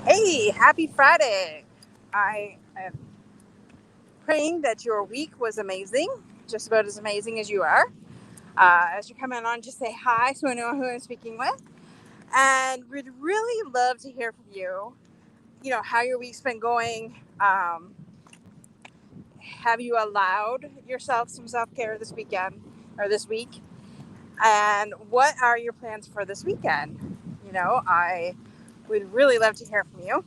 Hey, happy Friday. I am praying that your week was amazing, just about as amazing as you are. As you're coming on, just say hi so I know who I'm speaking with. And we'd really love to hear from you, how your week's been going. Have you allowed yourself some self care this weekend or this week? And what are your plans for this weekend? I would really love to hear from you.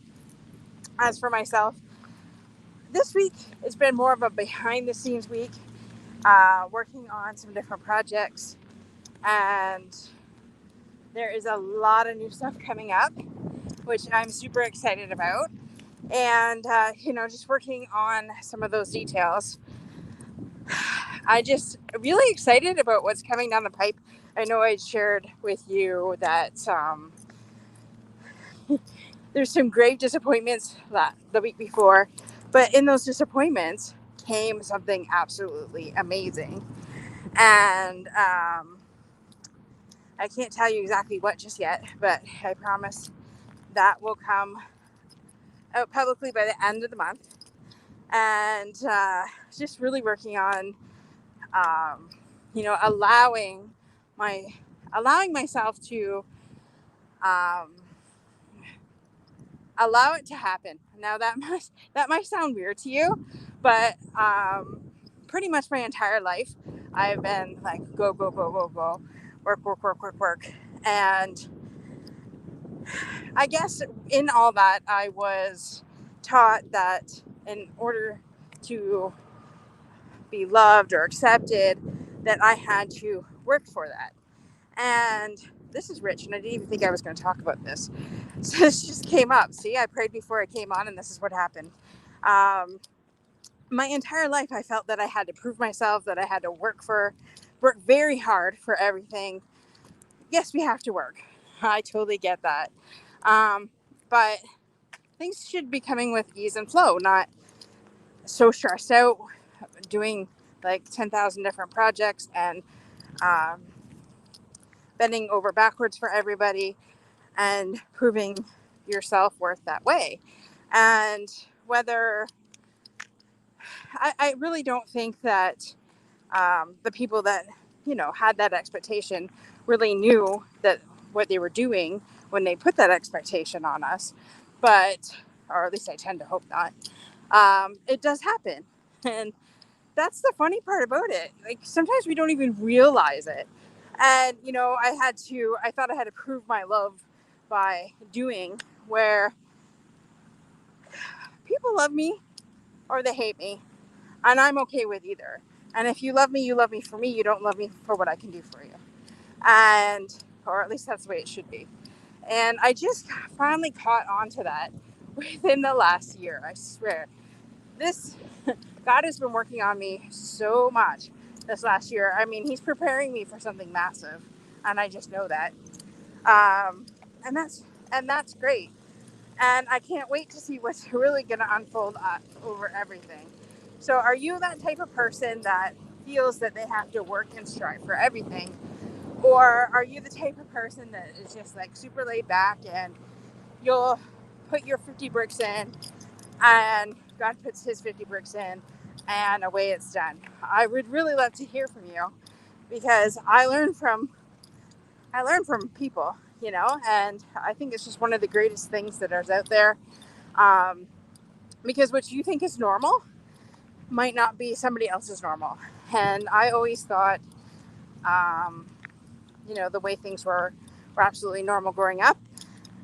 As for myself, this week has been more of a behind the scenes week, working on some different projects, and there is a lot of new stuff coming up, which I'm super excited about. And, just working on some of those details. I just really excited about what's coming down the pipe. I know I shared with you that there's some grave disappointments the week before, but in those disappointments came something absolutely amazing. And I can't tell you exactly what just yet, but I promise that will come out publicly by the end of the month. And just really working on, um, you know, allowing my allowing myself to um, allow it to happen. Now that might sound weird to you, but pretty much my entire life I've been like go go go go go, work work work work work, and I guess in all that, I was taught that in order to be loved or accepted, that I had to work for that. And this is rich, and I didn't even think I was going to talk about this. So this just came up. See, I prayed before I came on, and this is what happened. Um, my entire life, I felt that I had to prove myself, that I had to work very hard for everything. Yes, we have to work. I totally get that. Um, but things should be coming with ease and flow, not so stressed out doing like 10,000 different projects and um, bending over backwards for everybody and proving your self worth that way. And whether I really don't think that the people that, had that expectation really knew that what they were doing when they put that expectation on us. But, or at least I tend to hope not. It does happen. And that's the funny part about it. Like sometimes we don't even realize it. And, I thought I had to prove my love by doing where people love me or they hate me. And I'm okay with either. And if you love me for me. You don't love me for what I can do for you. And, or at least that's the way it should be. And I just finally caught on to that within the last year. I swear. This God has been working on me so much this last year. I mean, He's preparing me for something massive, and I just know that. Um, and that's great. And I can't wait to see what's really going to unfold over everything. So, are you that type of person that feels that they have to work and strive for everything, or are you the type of person that is just like super laid back and you'll put your 50 bricks in and God puts his 50 bricks in and away it's done? I would really love to hear from you because I learn from people, and I think it's just one of the greatest things that is out there. Um, because what you think is normal might not be somebody else's normal. And I always thought, um, the way things were absolutely normal growing up.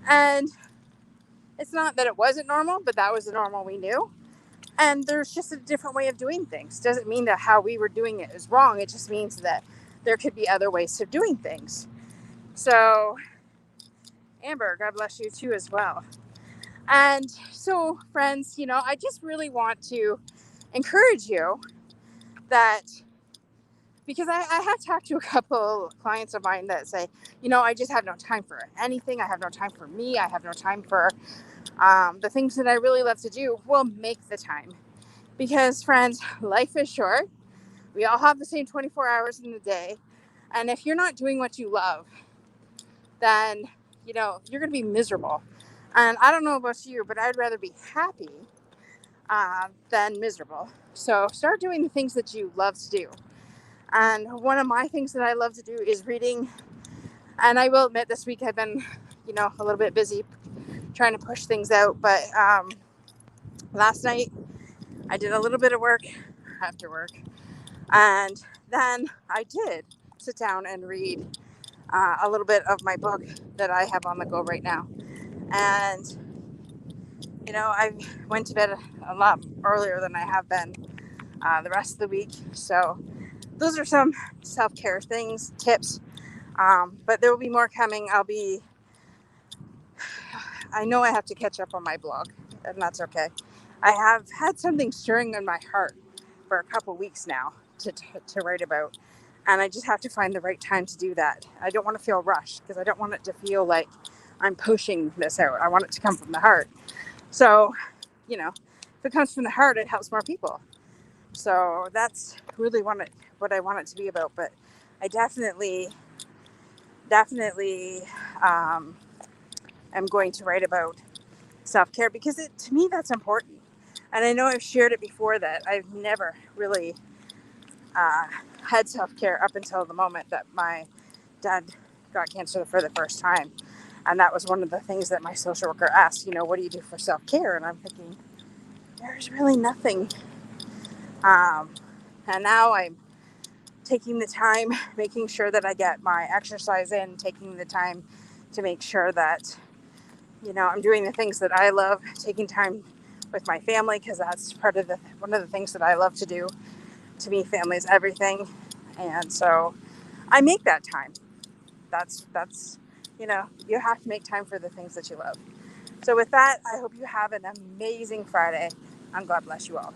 And it's not that it wasn't normal, but that was the normal we knew. And there's just a different way of doing things. Doesn't mean that how we were doing it is wrong. It just means that there could be other ways of doing things. So, Amber, God bless you too as well. And so, friends, I just really want to encourage you that because I have talked to a couple clients of mine that say, I just have no time for anything. I have no time for me. I have no time for the things that I really love to do. Well, make the time. Because, friends, life is short. We all have the same 24 hours in the day. And if you're not doing what you love, then, you're going to be miserable. And I don't know about you, but I'd rather be happy than miserable. So start doing the things that you love to do. And one of my things that I love to do is reading. And I will admit this week I've been, a little bit busy trying to push things out. But last night I did a little bit of work after work. And then I did sit down and read a little bit of my book that I have on the go right now. And, I went to bed a lot earlier than I have been the rest of the week. So those are some self-care things, tips. But there will be more coming. I know I have to catch up on my blog, and that's okay. I have had something stirring in my heart for a couple weeks now to write about. And I just have to find the right time to do that. I don't want to feel rushed because I don't want it to feel like I'm pushing this out. I want it to come from the heart. So, if it comes from the heart, it helps more people. So that's really what I want it to be about. But I definitely am going to write about self-care because to me, that's important. And I know I've shared it before that I've never really had self-care up until the moment that my dad got cancer for the first time. And that was one of the things that my social worker asked, what do you do for self-care? And I'm thinking, there's really nothing. And now I'm taking the time, making sure that I get my exercise in, taking the time to make sure that, I'm doing the things that I love, taking time with my family, because that's one of the things that I love to do. To me, family is everything. And so I make that time. That's you have to make time for the things that you love. So with that, I hope you have an amazing Friday, and God bless you all.